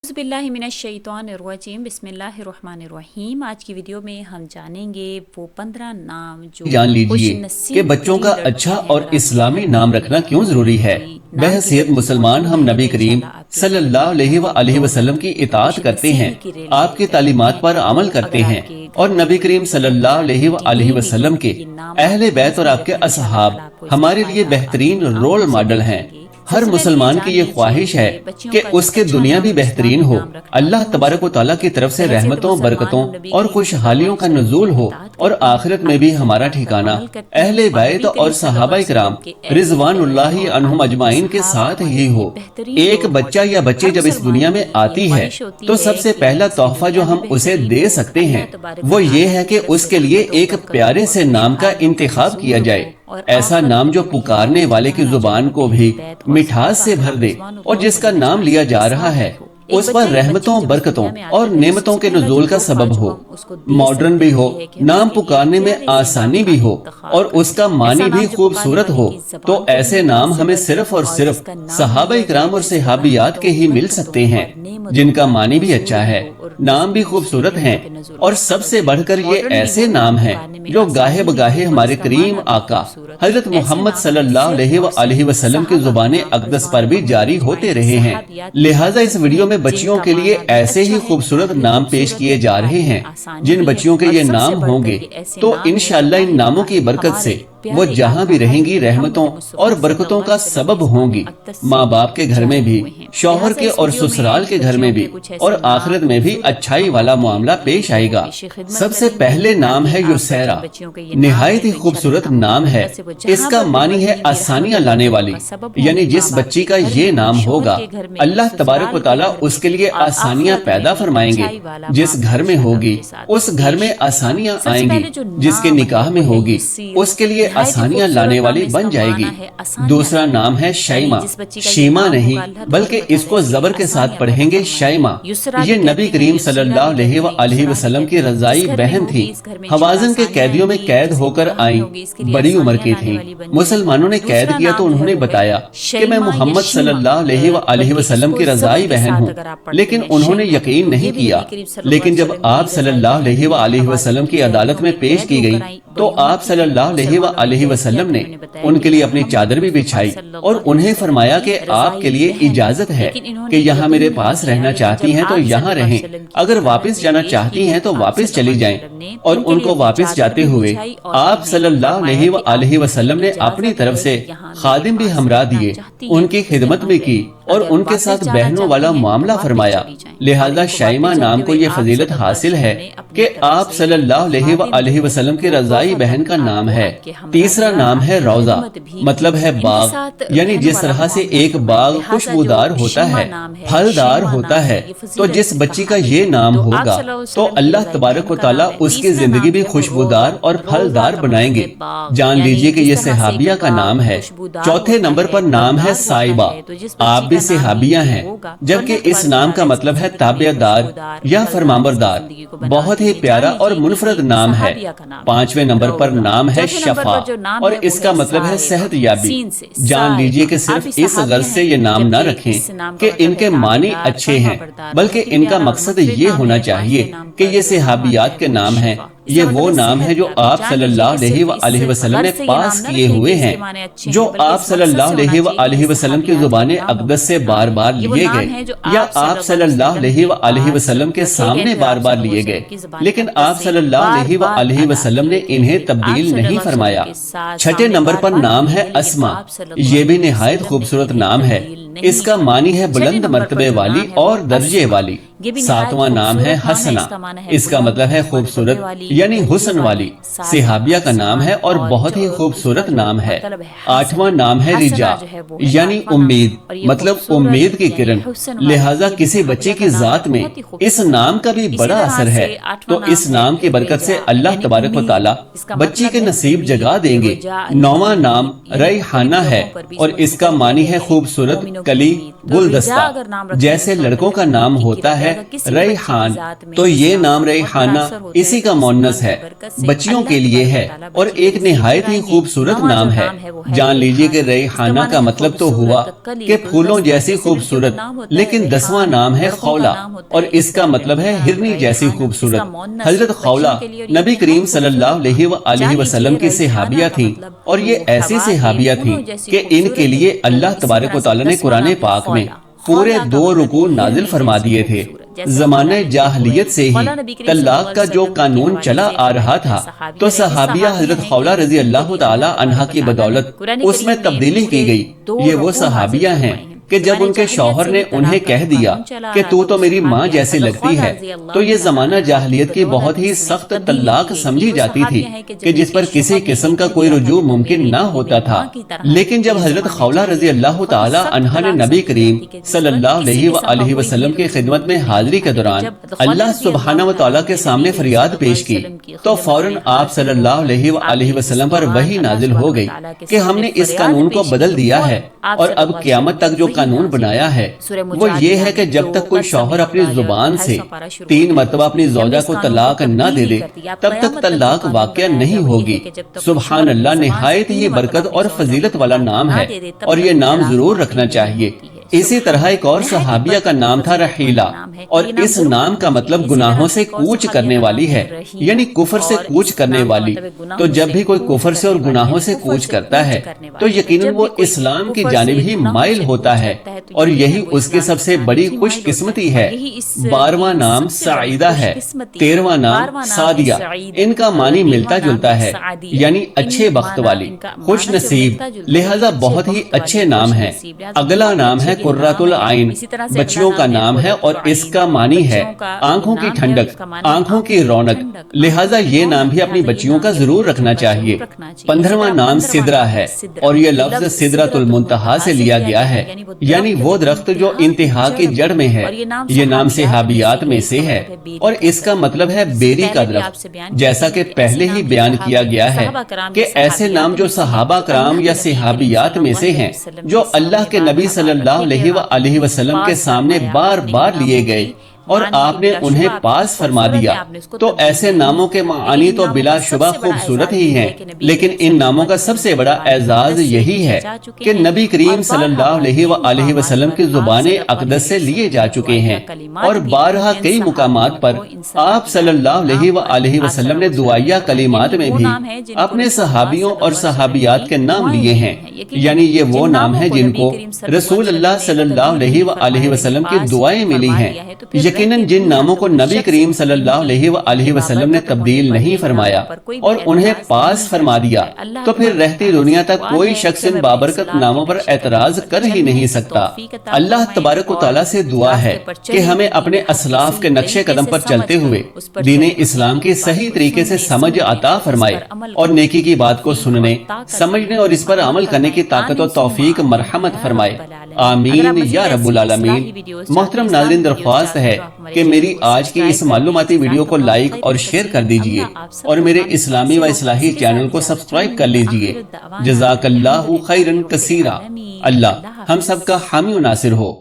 बिस्मिल्लाहि मिनश्शैतानिर्रजीम बिस्मिल्लाहिर्रहमानिर्रहीम। आज की वीडियो में हम जानेंगे वो 15 नाम जो जान लीजिए कि बच्चों का अच्छा और इस्लामी नाम रखना क्यों जरूरी है। बहसीयत मुसलमान हम नबी करीम सल्लल्लाहु अलैहि वसल्लम की इताअत करते हैं, आपकी तालीमात पर अमल करते हैं और नबी करीम सल्लल्लाहु अलैहि वसल्लम के अहले बैत और आपके असहाब हमारे लिए बेहतरीन रोल मॉडल हैं। हर मुसलमान की ये ख्वाहिश है कि उसके दुनिया भी बेहतरीन हो, अल्लाह तबारक व तआला की तरफ से रहमतों, बरकतों और खुशहालियों का नुज़ूल हो और आखिरत में भी हमारा ठिकाना अहले बैत और सहाबा इकराम रिज़वानुल्लाहि अन्हुम अजमाइन के साथ ही हो। एक बच्चा या बच्ची जब इस दुनिया में आती है तो सबसे पहला तोहफा जो हम उसे दे सकते हैं वो ये है कि उसके लिए एक प्यारे से नाम का इंतखाब किया जाए, ऐसा नाम जो पुकारने वाले की जुबान को भी मिठास से भर दे और जिसका नाम लिया जा रहा है उस पर रहमतों, बरकतों और नेमतों के नुज़ूल का सबब हो, मॉडर्न भी हो, नाम पुकारने में आसानी भी हो और उसका मानी भी खूबसूरत हो। तो ऐसे नाम हमें सिर्फ और सिर्फ सहाबा इकराम और सहाबियात के ही मिल सकते हैं जिनका मानी भी अच्छा है, नाम भी खूबसूरत हैं और सबसे बढ़कर ये ऐसे नाम हैं जो गाहे बगाहे हमारे करीम आका हजरत मोहम्मद सल्लल्लाहु अलैहि वसल्लम की जुबाने अक़दस पर भी जारी होते रहे हैं। लिहाजा इस वीडियो में बच्चियों के लिए ऐसे ही खूबसूरत नाम पेश किए जा रहे हैं। जिन बच्चियों के ये नाम होंगे तो इंशाअल्लाह इन नामों की बरकत से वो जहाँ भी रहेंगी रहमतों और बरकतों का सबब होंगी, माँ बाप के घर में भी, शौहर के और ससुराल के घर में भी और आखिरत में भी अच्छाई वाला मामला पेश आएगा। सबसे पहले नाम है युसैरा, निहायत ही खूबसूरत नाम है। इसका मानी है आसानियाँ लाने वाली, यानी जिस बच्ची का ये नाम होगा अल्लाह तबारक व तआला उसके लिए आसानियाँ पैदा फरमाएंगे। जिस घर में होगी उस घर में आसानियाँ आएंगी, जिसके निकाह में होगी उसके लिए आसानियाँ लाने वाली बन जाएगी। दूसरा नाम है शैमा, शीमा नहीं बल्कि इसको जबर के साथ पढ़ेंगे शैमा। ये नबी करीम सल्लल्लाहु अलैहि वसल्लम की रज़ाई बहन थी, हवाज़न के कैदियों में कैद होकर आई, बड़ी उम्र की थी। मुसलमानों ने कैद किया तो उन्होंने बताया कि मैं मोहम्मद सल्लल्लाहु अलैहि वसल्लम की रज़ाई बहन हूँ, लेकिन उन्होंने यकीन नहीं किया। लेकिन जब आप सल्लल्लाहु अलैहि वसल्लम की अदालत में पेश की गई तो आप सल्लल्लाहु अलैहि वसल्लम ने उनके लिए अपनी चादर भी बिछाई और उन्हें फरमाया कि आपके लिए इजाजत है कि यहाँ मेरे पास रहना चाहती हैं तो यहाँ रहें, अगर वापस जाना चाहती हैं तो वापस चली जाएं। और उनको वापस जाते हुए आप सल्लल्लाहु अलैहि वसल्लम ने अपनी तरफ से खादिम भी हमरा दिए, उनकी खिदमत भी की और उनके साथ बहनों वाला मामला फरमाया। लिहाजा शैमा नाम को ये फजीलत हासिल है कि आप सल्लल्लाहु अलैहि वसल्लम की रज़ाई बहन का नाम है। तीसरा नाम है रौजा, मतलब है बाग, यानी जिस तरह से एक बाग खुशबूदार होता है, फलदार होता है, तो जिस बच्ची का ये नाम होगा तो अल्लाह तबारक व तआला उसकी जिंदगी भी खुशबूदार और फलदार बनाएंगे। जान लीजिए कि ये सहाबिया का नाम है। चौथे नंबर पर नाम है साइबा, आप भी सहाबिया हैं, जबकि इस नाम का मतलब है ताबेदार या फरमाबरदार। बहुत ही प्यारा और मुनफरद नाम है। पांचवें नंबर पर नाम है शफा और इसका मतलब है सेहत याबी। जान लीजिए कि सिर्फ इस गर्ज से ये नाम न रखें कि इनके मानी अच्छे हैं, बल्कि इनका मकसद ये होना चाहिए कि ये सहाबियात के नाम हैं। ये वो नाम है जो आप सल्लल्लाहु अलैहि वसल्लम ने पास किए हुए हैं, जो आप सल्लल्लाहु अलैहि वसल्लम की जुबाने अक़दस से बार बार लिए गए या आप सल्लल्लाहु अलैहि वसल्लम के सामने बार बार लिए गए, लेकिन आप सल्लल्लाहु अलैहि वसल्लम ने इन्हें तब्दील नहीं फरमाया। छठे नंबर पर नाम है अस्मा, ये भी निहायत खूबसूरत नाम है। इसका मानी है बुलंद मर्तबे वाली और दर्जे वाली। सातवां नाम है हसना, इसका मतलब है खूबसूरत यानी हुस्न वाली। सहाबिया का नाम है और बहुत ही खूबसूरत नाम है। आठवां नाम है रिजा, यानी उम्मीद, मतलब उम्मीद की किरण। लिहाजा किसी बच्चे की जात में इस नाम का भी बड़ा असर है, तो इस नाम की बरकत से अल्लाह तबारक व तआला बच्ची के नसीब जगा देंगे। नौवां नाम रैहाना है और इसका मानी है खूबसूरत کلی گلدستہ، جیسے لڑکوں کا نام ہوتا ہے ریحان تو یہ نام ریحانہ اسی کا مؤنث ہے، بچیوں کے لیے ہے اور ایک نہایت ہی خوبصورت نام ہے۔ جان لیجئے کہ ریحانہ کا مطلب تو ہوا کہ پھولوں جیسی خوبصورت، لیکن 10واں نام ہے خولہ اور اس کا مطلب ہے ہرنی جیسی خوبصورت۔ حضرت خولہ نبی کریم صلی اللہ علیہ وآلہ وسلم کی صحابیہ تھیں، اور یہ ایسی صحابیہ تھیں کہ ان کے لیے اللہ تبارک و تعالیٰ نے قرآن پاک میں پورے 2 رکوع نازل فرما دیے تھے۔ زمانہ جاہلیت سے ہی طلاق کا جو قانون چلا آ رہا تھا، تو صحابیہ حضرت خولہ رضی اللہ تعالی عنہا کی بدولت اس میں تبدیلی کی گئی۔ یہ وہ صحابیہ ہیں کہ جب ان کے شوہر نے انہیں کہہ دیا کہ تو میری ماں جیسی لگتی ہے، تو یہ زمانہ جاہلیت کی بہت ہی سخت طلاق سمجھی جاتی تھی کہ جس پر کسی قسم کا کوئی رجوع ممکن نہ ہوتا تھا۔ لیکن جب حضرت خولہ رضی اللہ تعالی عنہا نے نبی کریم صلی اللہ علیہ وآلہ وسلم کی خدمت میں حاضری کے دوران اللہ سبحانہ و تعالیٰ کے سامنے فریاد پیش کی، تو فوراً آپ صلی اللہ علیہ وآلہ وسلم پر وحی نازل ہو گئی کہ ہم نے اس قانون کو بدل دیا ہے، اور اب قیامت تک جو قانون بنایا ہے وہ یہ ہے کہ جب تک کوئی شوہر اپنی زبان سے 3 مرتبہ اپنی زوجہ کو طلاق نہ دے دے، تب تک طلاق واقع نہیں ہوگی۔ سبحان اللہ، نہایت ہی برکت اور فضیلت والا نام ہے، اور یہ نام ضرور رکھنا چاہیے۔ اسی طرح ایک اور صحابیہ کا نام تھا رحیلہ، اور اس نام کا مطلب گناہوں سے کوچ کرنے والی ہے، یعنی کفر سے کوچ کرنے والی۔ تو جب بھی کوئی کفر سے اور گناہوں سے کوچ کرتا ہے تو یقیناً وہ اسلام کی جانب ہی مائل ہوتا ہے، اور یہی اس کی سب سے بڑی خوش قسمتی ہے۔ 12واں نام سعیدہ ہے، 13واں نام سعدیہ۔ ان کا معنی ملتا جلتا ہے، یعنی اچھے بخت والی، خوش نصیب، لہذا بہت ہی اچھے نام ہیں۔ اگلا نام ہے قرۃ العین، بچیوں کا نام ہے، اور اس کا معنی ہے آنکھوں کی ٹھنڈک، آنکھوں کی رونق، لہذا یہ نام بھی اپنی بچیوں کا ضرور رکھنا چاہیے۔ 15واں نام سدرہ ہے، اور یہ لفظ سدرۃ المنتہا سے لیا گیا ہے، یعنی وہ درخت جو انتہا کی جڑ میں ہے۔ یہ نام صحابیات میں سے ہے، اور اس کا مطلب ہے بیری کا درخت، جیسا کہ پہلے ہی بیان کیا گیا ہے کہ ایسے نام جو صحابہ کرام یا صحابیات میں سے ہیں، جو اللہ کے نبی صلی اللہ علیہ وآلہ وسلم کے سامنے بار بار لیے گئے اور آپ نے انہیں پاس فرما دیا، تو ایسے ناموں کے معانی تو بلا شبہ خوبصورت ہی ہیں، لیکن ان ناموں کا سب سے بڑا اعزاز یہی ہے کہ نبی کریم صلی اللہ علیہ وآلہ وسلم کی زبان اقدس سے لیے جا چکے ہیں، اور بارہا کئی مقامات پر آپ صلی اللہ علیہ وآلہ وسلم نے دعائیہ کلمات میں بھی اپنے صحابیوں اور صحابیات کے نام لیے ہیں، یعنی یہ وہ نام ہیں جن کو رسول اللہ صلی اللہ علیہ وآلہ وسلم کی دعائیں ملی ہیں۔ یقیناً جن ناموں کو نبی کریم صلی اللہ علیہ وآلہ وسلم نے تبدیل نہیں فرمایا اور انہیں پاس فرما دیا، تو پھر رہتی دنیا تک کوئی شخص ان بابرکت ناموں پر اعتراض کر ہی نہیں سکتا۔ اللہ تبارک و تعالیٰ سے دعا ہے کہ ہمیں اپنے اسلاف کے نقش قدم پر چلتے ہوئے دین اسلام کی صحیح طریقے سے سمجھ عطا فرمائے، اور نیکی کی بات کو سننے، سمجھنے اور اس پر عمل کرنے کی طاقت و توفیق مرحمت فرمائے، آمین یا رب العالمین۔ محترم ناظرین، درخواست ہے کہ میری آج کی اس معلوماتی ویڈیو کو لائک اور شیئر کر دیجئے، اور میرے اسلامی و اصلاحی چینل کو سبسکرائب کر لیجئے۔ جزاک اللہ خیرا کثیرا۔ اللہ ہم سب کا حامی و ناصر ہو۔